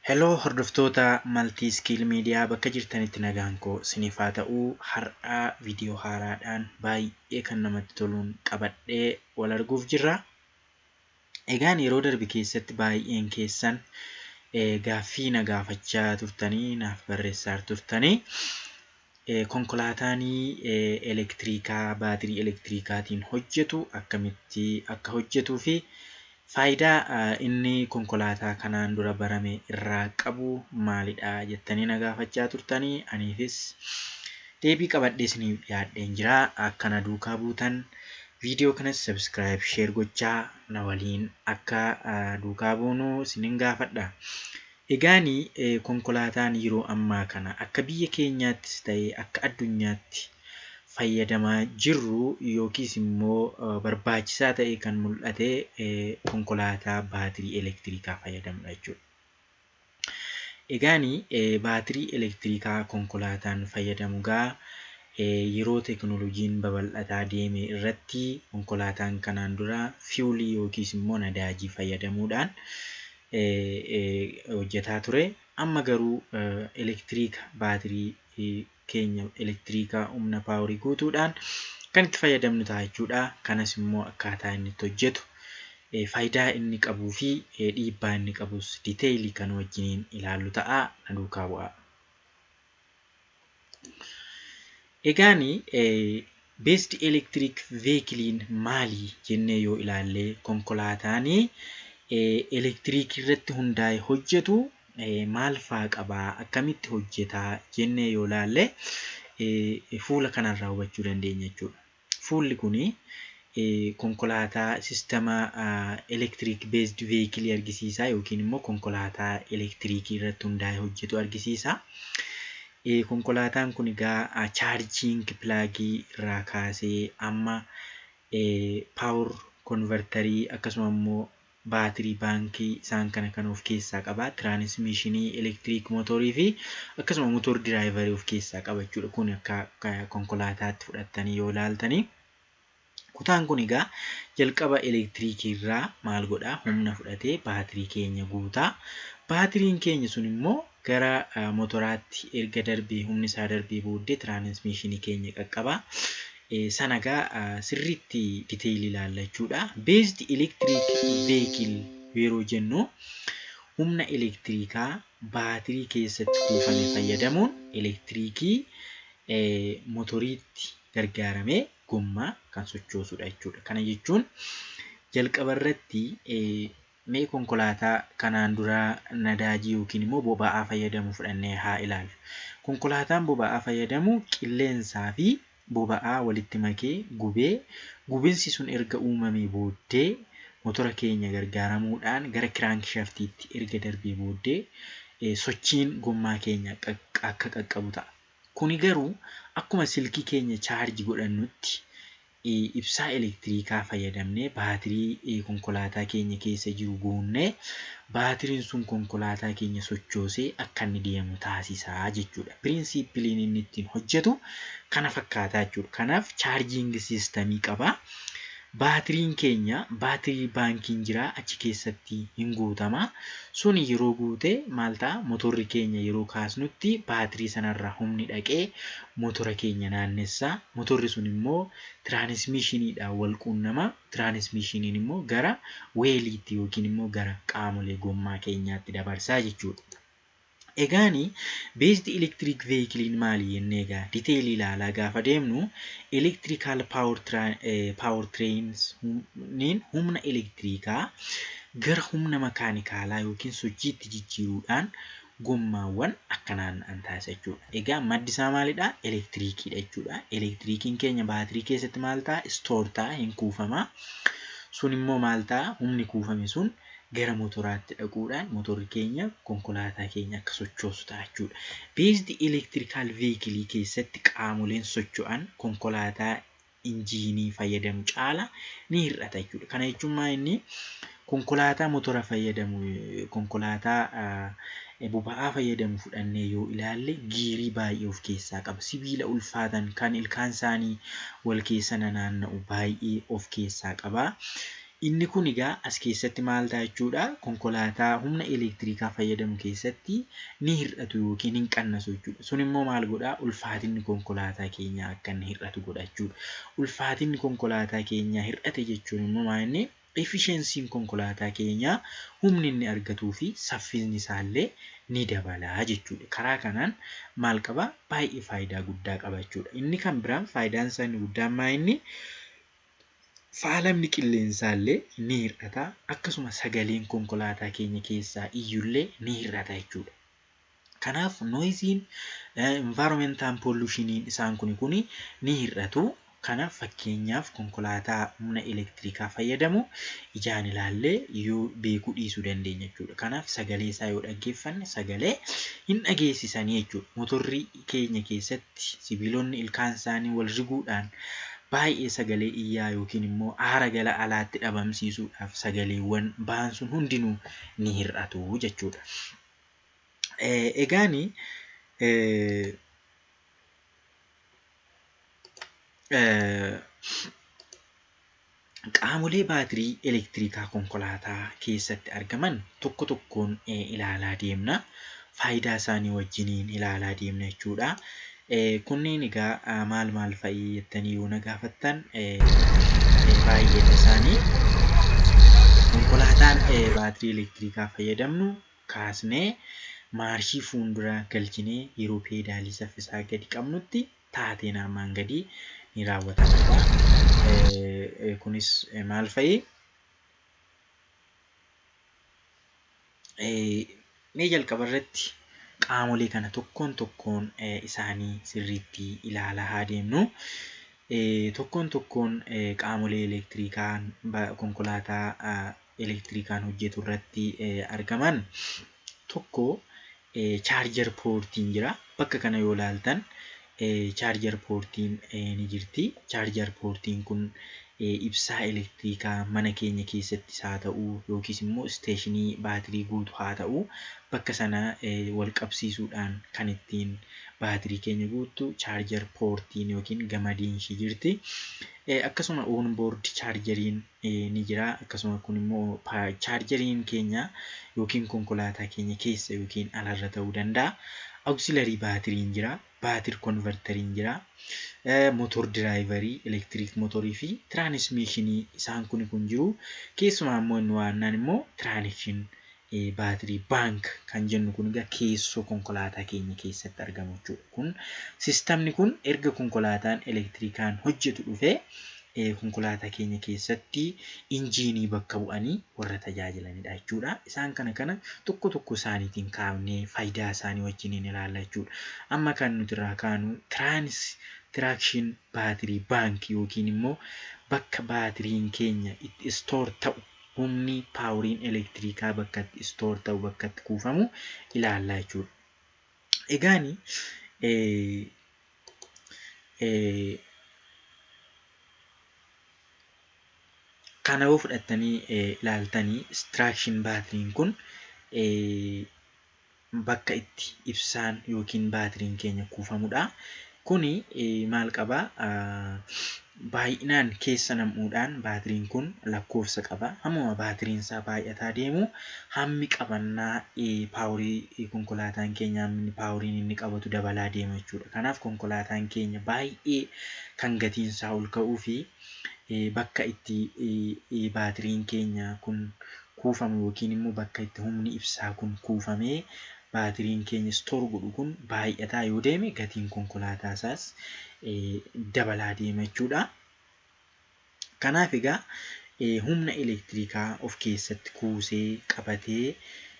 Hello hordoftoota Multi Skill Media bakka jirtanitti nagaan koo isiniif haa ta'uu har'aa viidiyoo haaraadhaan baay'ee kan namatti toluun qabadhee wal arguuf jirra. Egaan yeroo darbe keessatti baay'een keessan gaaffii na gaafachaa turtanii naaf barreessaa turtanii konkolaataan elektiriikaa baatirii elektirikaatiin hojjetu akkamitti akka hojjetuu fi faayidaa inni konkolaataa kanaan dura barame irraa qabu maalidha jettanii na gaafachaa turtanii aniifis deebii qabadhee isiniif dhiyaadheen jira. Akka na duukaa buutan viidiyoo kanas subscribe share gochaa na waliin akka duukaa buunu isinin gaafadha. Egaani konkolaataan yeroo ammaa kana akka biyya keenyaattis ta'ee akka addunyaatti fayyadamaa jirru yookiis immoo barbaachisaa ta'e kan mul'ate konkolaataa baatirii elektirikaa fayyadamudha jechuudha. Egaani baatirii elektirikaa konkolaataan fayyadamu yeroo teknooloojiin babal'ataa deeme irratti konkolaataan kanaan dura fiwulii yookiis immoo nadaajii fayyadamuudhaan hojjetaa ture. Amma garuu elektiriika baatirii keenya elektiriikaa humna paaworii guutuudhaan kan itti fayyadamnu ta'a jechuudha. Kanas immoo akkaataa inni itti hojjetu faayidaa inni qabuu fi dhiibbaa inni qabus diiteelii kan wajjiniin ilaallu ta'a. Na duukaa bu'aa. Egaani beest electric vehicle maali jennee yoo ilaalle konkolaataan elektiriikii irratti hundaa'e hojjetu maal faa qabaa akkamitti hojjetaa jennee yoo ilaalle fuula kanarraa hubachuu dandeenya jechuudha. Fuulli kuni konkolaataa sistema electric based vehicle argisiisa yookiin immoo konkolaataa elektiriikii irratti hundaa'e hojjetu argisiisa. Konkolaataan kun egaa chaarjiing pilaagii irraa kaasee amma paawur konvertarii akkasuma immoo baatirii baankii isaan kana kan of keessaa qaba. Tiraansmishinii elektiriik mootorii fi akkasuma mootor diraayivarii of keessaa qaba jechuudha. Kun akka konkolaataatti fudhattanii yoo ilaaltanii kutaan kun egaa jalqaba elektiriikii irraa maal godhaa humna fudhatee baatirii keenya guutaa. Baatiriin keenya sun immoo gara mootoraatti erga darbee humni isaa darbee booddee tiraansmishinii keenya qaqqaba. Sanagaa sirriitti diiteelii ilaalla jechuudha. Beesd electric vehicle yeroo jennu humna elektiriikaa baatirii keessatti kuufame fayyadamuun elektiriikii mootoriitti gargaaramee gommaa kan sochoosudha jechuudha. Kana jechuun jalqaba irratti mee konkolaataa kanaan dura nadaajii yookiin immoo boba'aa fayyadamu fudhannee haa ilaallu. Konkolaataan boba'aa fayyadamu qilleensaa fi boba'aa walitti makee gubinsi sun erga uumamee booddee mootora keenya gargaaramuudhaan gara kiraankishaftiitti erga darbee booddee sochiin gommaa keenya akka qaqqabu ta'a. Kuni garuu akkuma silkii keenya chaarji godhannutti ibsaa elektiriikaa fayyadamnee baatirii konkolaataa keenya keessa jiru guunnee baatiriin sun konkolaataa keenya sochoosee akka inni deemu taasisaa jechuudha. Piriinsiipiliin inni ittiin hojjetu kana fakkaataa jechuudha. Kanaaf chaarjiing siistemii qaba. Baatiriin keenya baatirii baankiin jira achi keessatti hin guutama. Sun yeroo guute maal ta'a mootorri keenya yeroo kaasnutti baatirii sanarraa humni dhaqee mootora keenya naannessa. Mootorri sun immoo tiraansmishiniidhaan wal quunnama. Tiraansmishiniin immoo gara weeliitti yookiin immoo gara qaamolee gommaa keenyaatti dabarsaa jechuudha. Egaani beesd electric vehicle maali jennee egaa diiteelii ilaalaa gaafa deemnu electrical power trains humna elektiriikaa gara humna makaanikaalaa yookiin sochiitti jijjiiruudhaan gommaawwan akka naanna'an taasisa jechuudha. Egaa maddi isaa maalidha? Elektiriikiidha jechuudha. Elektiriikiin keenya baatirii keessatti maal ta'a? Stoor ta'a, hin kuufama. Sun immoo maal ta'a? Humni kuufame sun gara mootoraatti dhaquudhaan mootorri keenya konkolaataa keenya akka sochoosu ta'a jechuudha. Beesd electrical vehicle keessatti qaamoleen socho'an konkolaataa injiinii fayyadamu caala ni hir'ata jechuudha. Kana jechuun maal inni konkolaataa mootora fayyadamu konkolaataa boba'aa fayyadamu fudhannee yoo ilaalle giirii baay'ee of keessaa qaba. Sibiila ulfaatan kan ilkaan isaanii wal keessa naanna'u baay'ee of keessaa qaba. Inni kun egaa as keessatti maal ta'a jechuudha, konkolaataa humna elektirikaa fayyadamu keessatti ni hir'atu yookiin hin qannasu jechuudha. Sun immoo maal godhaa? Ulfaatinni konkolaataa keenyaa akka inni hir'atu godha jechuudha. Ulfaatinni konkolaataa keenyaa hir'ate jechuun immoo maal inni? Efficiency'n konkolaataa keenyaa humni inni argatuu fi saffisni isaallee ni dabalaa jechuudha. Karaa kanaan maal qabaa? Baay'ee faayidaa guddaa qaba jechuudha. Inni kan biraan faayidaan isaa inni guddaan maal inni? Faalamni qilleensaallee ni hir'ata. Akkasuma sagaleen konkolaataa keenya keessaa iyyullee ni hir'ata jechuudha. Kanaaf noisiin environmental pollution'iin isaan kun ni hir'atu. Kanaaf fakkeenyaaf konkolaataa humna elektirikaa fayyadamu ijaan ilaallee yoo beekuu dhiisuu dandeenya jechuudha. Kanaaf sagalee isaa yoo dhaggeeffanne sagalee hin dhageessisanii jechuudha. Motorri keenya keessatti sibiilonni ilkaan isaanii wal riguudhaan baay'ee sagalee iyyaa yookiin immoo aara gara alaatti dhabamsiisuudhaaf sagaleewwan ba'an sun hundinuu ni hir'atu jechuudha. Egaani qaamolee baatirii elektirikaa konkolaataa keessatti argaman tokko tokkoon ilaalaa deemna. Faayidaa isaanii wajjiniin ilaalaa deemna jechuudha. Kunneen egaa maal fa'i jettanii yoo na gaafattan baay'een isaanii konkolaataan baatirii elektirikaa fayyadamnu kaasnee maarshii fuulduraa galchinee yeroo peedaalii saffisaa gadi qabnutti taateen armaan gadii ni raawwatama. Kunis maal fa'i? Mee jalqaba irratti qaamolee kana tokkoon tokkoon isaanii sirriitti ilaalaa haa deemnu. Tokkoon tokkoon qaamolee elektirikaan konkolaataa elektirikaan hojjetu irratti argaman tokko chaarjer poortiin jira. Bakka kana yoo ilaaltan chaarjer poortiin ni jirti. Chaarjer poortiin kun ibsaa elektirikaa mana keenya keessattis haa ta'u yookiis immoo isteeshinii baatirii guutu haa ta'u bakka sana wal qabsiisuudhaan kan ittiin baatirii keenya guuttu chaarjer poortiin yookiin gamadiin ishee jirti. Akkasuma onboard chaarjeriin ni jira. Akkasuma kun immoo chaarjeriin keenya yookiin konkolaataa keenya keessa yookiin alarra ta'uu danda'a. Auxiliary baatiriin jira. Baatir konverteriin jira. Motor diraayivarii elektiriik motorii fi tiraanismiishinii isaan kun jiru. Keessumaa immoo inni waannaan immoo tiraanishin baatirii baank kan jennu kun egaa keessoo konkolaataa keenya keessatti argamu jechuudha. Kun sistamni kun erga konkolaataan elektirikaan hojjetu dhufee konkolaataa keenya keessatti injiinii bakka bu'anii warra tajaajilanidha jechuudha. Isaan kana tokko tokko isaaniitiin kaafnee faayidaa isaanii wajjiniin ilaalla jechuudha. Amma kan nuti irraa kaanu tiraakshin baatirii baankii yookiin immoo bakka baatiriin keenya itti istoor ta'u humni paawuriin elektirikaa bakka itti istoor ta'u bakka itti kuufamu ilaalla jechuudha. Egaani kana yoo fudhattanii ilaaltanii tiraakshin baatiriin kun bakka itti ibsaan yookiin baatiriin keenya kuufamudha. Kuni maal qabaa? Baay'inaan keessa namuudhaan baatiriin kun lakkoofsa qaba. Hammuma baatiriin isaa baay'ataa deemu hammi qabannaa paawurii konkolaataan keenya hammi paawuriin inni qabatu dabalaa deema jechuudha. Kanaaf konkolaataan keenya baay'ee kan gatiin isaa ol ka'uu fi bakka itti baatiriin keenya kun kuufamu yookiin immoo bakka itti humni ibsaa kun kuufamee baatiriin keenya istoor godhu kun baay'ataa yoo deeme gatiin konkolaataa isaas dabalaa deema jechuudha. Kanaaf egaa humna elektirikaa of keessatti kuusee qabatee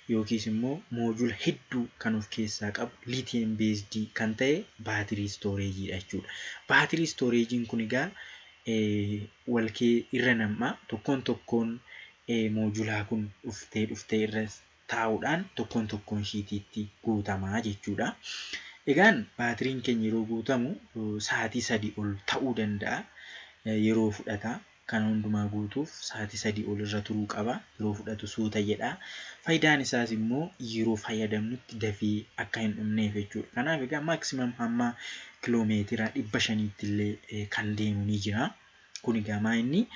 yookiis immoo moojula hedduu kan of keessaa qabu liitiyeem beesdii kan ta'e baatirii istooreejiidha jechuudha. Baatirii istooreejiin kun egaa walkee irra nam'a tokkoon moojulaa kun dhuftee irra taa'uudhaan tokkoon ishiitiitti guutamaa jechuudha. Egaan baatiriin keenya yeroo guutamu sa'aatii 3 ol ta'uu danda'a. Yeroo fudhata. Kan hundumaa guutuuf sa'aatii 3 ol irra turuu qaba. Yeroo fudhatu suuta jedha. Faayidaan isaas immoo yeroo fayyadamnutti dafee akka hin dhumneef jechuudha. Kanaaf egaa maaksimaam hamma kiloomeetira 500 illee kan deemu ni jira. Kun egaa inni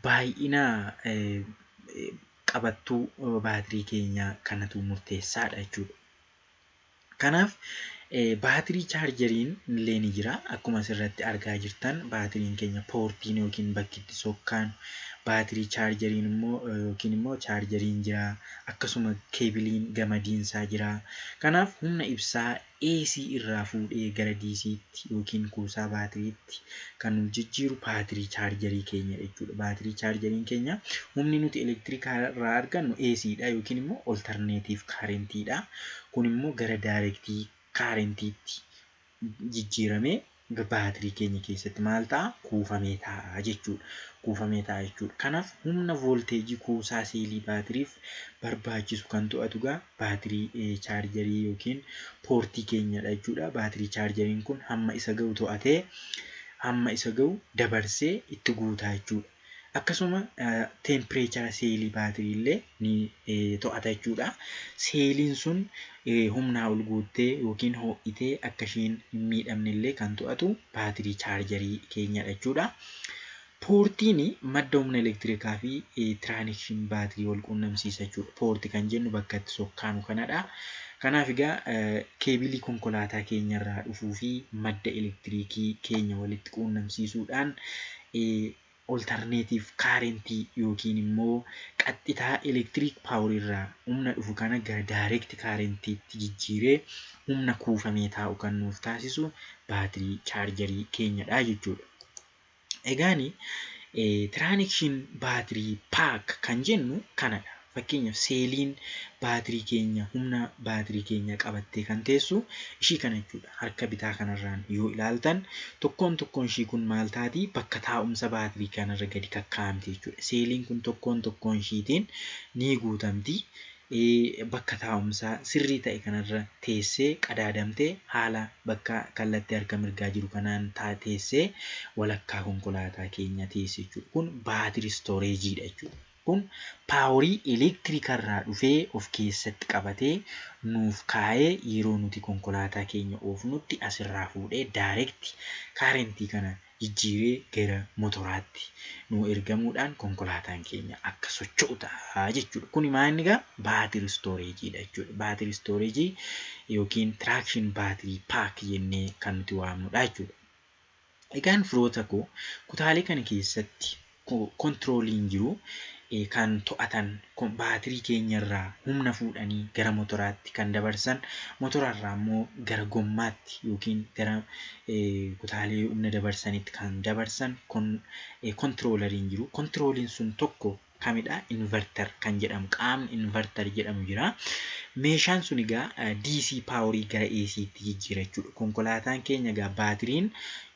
baay'ina qabattuu baatirii keenyaa kanatu murteessaadha jechuudha. Kanaaf baatirii chaarjeriin illee ni jira. Akkuma asirratti argaa jirtan baatiriin keenya poortiin yookiin bakki itti sokkaan baatirii chaarjeriin immoo chaarjeriin jira. Akkasuma keebiliin gamadiinsaa jira. Kanaaf humna ibsaa AC irraa fuudhee gara DC'tti yookiin kuusaa baatiriitti kan nu jijjiiru baatirii chaarjerii keenya jechuudha. Baatirii chaarjeriin keenya humni nuti elektirikaa irraa argannu ACdha yookiin immoo olterneetiif kaarentii kun immoo gara daayirektii kaarentiitti jijjiiramee baatirii keenya keessatti maal ta'a? Kuufamee ta'a jechuudha. Kanaaf humna voolteejii kuusaa seelii baatiriif barbaachisu kan to'atu baatirii chaarjerii yookiin poortii keenyadha jechuudha. Baatirii chaarjeriin kun hamma isa ga'u to'atee hamma isa ga'u dabarsee itti guutaa jechuudha. Akkasuma tempereechara seelii baatirii illee ni to'ata jechuudha. Seeliin sun humnaa ol guuttee yookiin ho'itee akka isheen hin miidhamne illee kan to'atu baatirii chaarjerii keenyadha jechuudha. Poortiin madda humna elektirikaa fi tiraanishin baatirii wal quunnamsiisa jechuudha. Poortii kan jennu bakka itti sokkaanu kanadha. Kanaaf egaa keebilii konkolaataa keenyarraa dhufuu fi madda elektirikii keenya walitti quunnamsiisuudhaan olterneetiif kaarentii yookiin immoo qaxxitaa elektiriik paaworii irraa humna dhufu kana gara daayirekti kaarentiitti jijjiiree humna kuufamee taa'u kan nuuf taasisu baatirii chaarjerii keenyadha jechuudha. Egaani tiraanishin baatirii paak kan jennu kanadha. Fakkeenyaaf seeliin baatirii keenya humna baatirii keenya qabattee kan teessu ishii kana jechuudha. Harka bitaa kanarraan yoo ilaaltan tokkoon ishii kun maal taati? Bakka taa'umsa baatirii kanarra gadi kakkaa'amti jechuudha. Seeliin kun tokkoon ishiitiin ni guutamti. Bakka taa'umsaa sirrii ta'e kanarra teessee qadaadamtee haala bakka kallattii harka mirgaa jiru kanaan teessee walakkaa konkolaataa keenya teesse jechuudha. Kun baatirii stooreejiidha jechuudha. Kun paaworii elektirikarraa dhufee of keessatti qabatee nuuf kaa'ee yeroo nuti konkolaataa keenya oofnutti asirraa fuudhee daayirekti kaarentii kana jijjiiree gara motoraatti nu ergamuudhaan konkolaataan keenya akka socho'u ta'a jechuudha. Kun maal egaa baatirii stooreejiidha jechuudha. Baatirii stooreejii yookiin tiraakshin baatirii paak jennee kan nuti waamnudha jechuudha. Egaan firoota koo kutaalee kana keessatti kontirooliin jiru. Kan to'atan baatirii keenyarraa humna fuudhanii gara motoraatti kan dabarsan motorarraa immoo gara gommaatti yookiin gara kutaalee humna dabarsanitti kan dabarsan kontiroolariin jiru. Kontirooliin sun tokko kamidha? Inverter kan jedhamu qaamni inverter jedhamu jira. Meeshaan sun egaa DC paaworii gara AC'tti jijjiira jechuudha. Konkolaataan keenya egaa baatiriin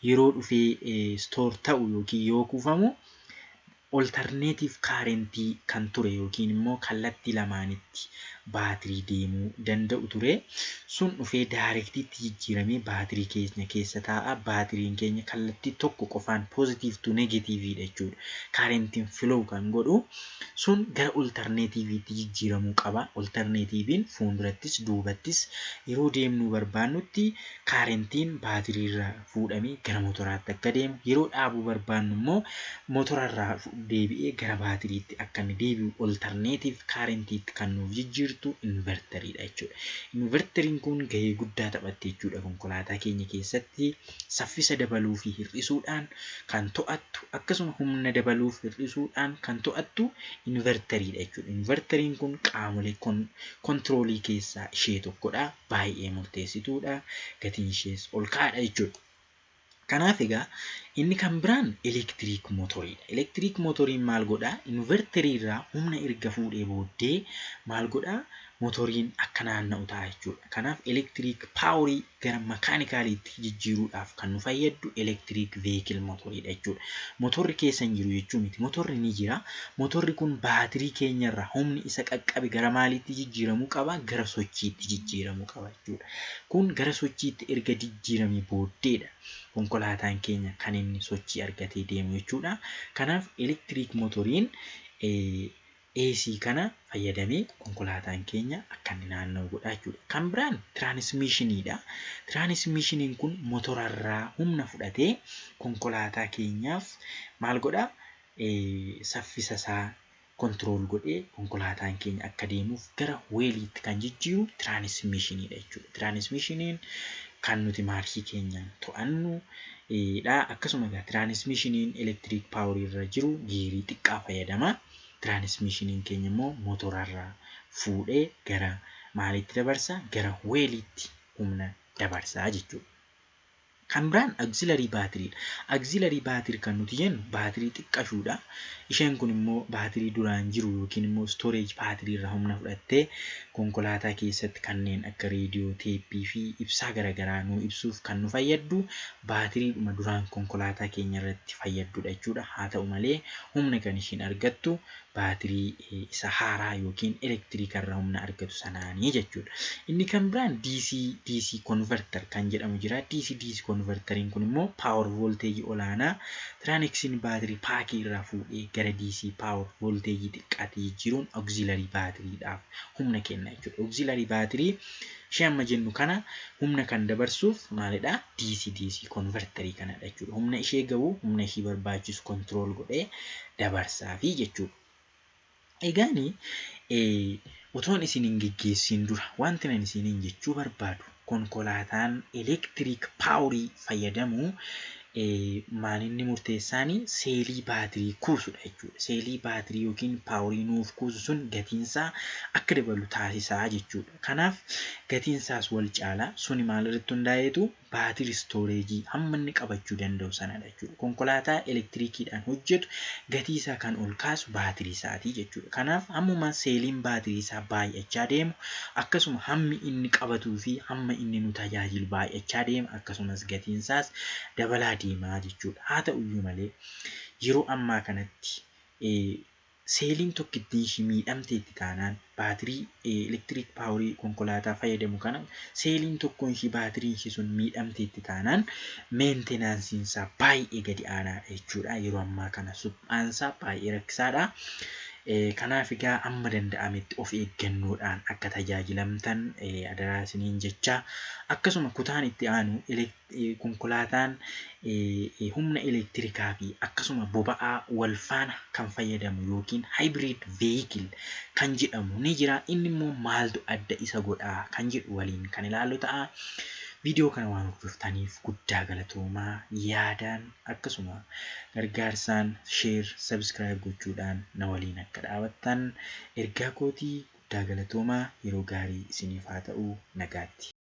yeroo dhufee stoor ta'u yookiin yoo kuufamu olterneetiif kaarentii kan ture yookiin immoo kallattii lamaanitti baatirii deemuu danda'u ture. Sun dhufee daayirektiitti jijjiiramee baatirii keenya keessa taa'a. Baatiriin keenya kallattii tokko qofaan poozitiiv tu neegatiiviidha jechuudha. Kaarentiin filoo kan godhu sun gara olterneetiiviitti jijjiiramuu qaba. Olterneetiiviin fuuldurattis duubattis yeroo deemnuu barbaannutti kaarentiin baatiriirraa fuudhamee gara motoraatti akka deemu, yeroo dhaabuu barbaannu immoo motorarraa deebi'ee gara baatiriitti akka inni deebi'u olterneetiif kaarentiitti kan nuuf jijjiirtu inverteriidha jechuudha. Inverteriin kun gahee guddaa taphatti jechuudha konkolaataa keenya keessatti. Saffisa dabaluu fi hir'isuudhaan kan to'attu, akkasuma humna dabaluuf hir'isuudhaan kan to'attu inverteriidha jechuudha. Inverteriin kun qaamolee kontiroolii keessaa ishee tokkodha. Baay'ee murteessituudha. Gatiin ishees ol ka'aadha jechuudha. Kanaaf egaa inni kan biraan elektiriik mootoriidha. Elektiriik mootoriin maal godhaa? Inverteriirraa humna erga fuudhee booddee maal godhaa? Mootoriin akka naanna'u ta'a jechuudha. Kanaaf elektiriik paaworii gara makaanikaaliitti jijjiiruudhaaf kan nu fayyaddu elektiriik veekil mootoriidha jechuudha. Motorri keessa hin jiru jechuu miti. Motorri ni jira. Motorri kun baatirii keenyarraa humni isa qaqqabe gara maaliitti jijjiiramuu qaba? Gara sochiitti jijjiiramuu qaba jechuudha. Kun gara sochiitti erga jijjiiramee booddeedha konkolaataan keenya kan inni sochii argatee deemu jechuudha. Kanaaf elektiriik mootoriin AC kana fayyadamee konkolaataan keenya akka inni naanna'u godha jechuudha. Kan biraan tiraanismiishiniidha. Tiraanismiishiniin kun motorarraa humna fudhatee konkolaataa keenyaaf maal godhaa? saffisa isaa kontirool godhee konkolaataan keenya akka deemuuf gara weeliitti kan jijjiiru tiraanismiishiniidha jechuudha. Tiraanismiishiniin kan nuti maarshii keenyaan to'annu dha. Akkasuma egaa tiraanismiishiniin elektiriik paaworii irra jiru giirii xiqqaa fayyadama. Tiraanismiishiniin keenya immoo mootorarraa fuudhee gara maaliitti dabarsa? Gara weeliitti humna dabarsaa jechuudha. Kan biraan auxiliary baatiriidha. Auxiliary baatirii kan nuti jennu baatirii xiqqashuudha. Isheen kun immoo baatirii duraan jiru yookiin immoo storage baatirii irraa humna fudhattee konkolaataa keessatti kanneen akka reediyoo, teeppii fi ibsaa garaagaraa nu ibsuuf kan nu fayyaddu baatiriidhuma duraan konkolaataa keenya irratti fayyaddudha jechuudha. Haa ta'u malee humna kan ishiin argattu baatirii isa haaraa yookiin elektiriika irraa humna argatu sanaanii jechuudha. Inni kan biraan DC converter kan jedhamu jira. DC converteriin kun immoo power voltage olaanaa tiraanismiishinii baatirii paakii irraa fuudhee gara DC power voltage xiqqaatti jijjiiruun auxiliary baatiriidhaaf humna kenna jechuudha. Auxiliary baatirii ishee amma jennu kana humna kan dabarsuuf maalidha? DC converterii kanadha jechuudha. Humna ishee gahu humna ishee barbaachisu kontirool godhee dabarsaafi jechuudha. Egaani utuun isin hin geggeessin dura wanti ani isiniin jechuu barbaadu konkolaataan elektiriik paaworii fayyadamu maalinni murteessaanii seelii baatirii kuusudha jechuudha. Seelii baatirii yookiin paaworii nuuf kuusu sun gatiinsaa akka dabalu taasisaa jechuudha. Kanaaf gatiinsaas wal caalaa suni maalirratti hundaa'eetu baatirii stooreejii hamma inni qabachuu danda'u sanadha jechuudha. Konkolaataa elektiriikiidhaan hojjetu gatii isaa kan ol kaasu baatirii isaatii jechuudha. Kanaaf hammuma seeliin baatirii isaa baay'achaa deemu akkasuma hammi inni qabatuu fi hamma inni nu tajaajilu baay'achaa deema akkasumas gatiin isaas dabalaa deemaa jechuudha. Haa ta'u iyyuu malee yeroo ammaa kanatti seeliin tokkittiin ishii miidhamteetti taanaan baatirii elektiriik paaworii konkolaataa fayyadamu kana seeliin tokkoon ishii baatiriin ishii sun miidhamteetti taanaan meentenaansiin isaa baay'ee gadi aanaadha jechuudha. Yeroo ammaa kana suphaan isaa baay'ee rakkisaadha. Kanaaf egaa amma danda'ametti of eeggannoodhaan akka tajaajilamtan adaraa isiniin jecha akkasuma kutaan itti aanu konkolaataan humna elektirikaa fi akkasuma boba'aa wal faana kan fayyadamu yookiin hybrid vehicle kan jedhamu ni jira. Inni immoo maaltu adda isa godhaa kan jedhu waliin kan ilaallu ta'a. Viidiyoo kana waan hordoftaniif guddaa galatoomaa. Yaadaan akkasuma gargaarsaan share subscribe gochuudhaan na waliin akka dhaabattan ergaa kootii guddaa galatoomaa. Yeroo gaarii isiniif haa ta'u. Nagaatti.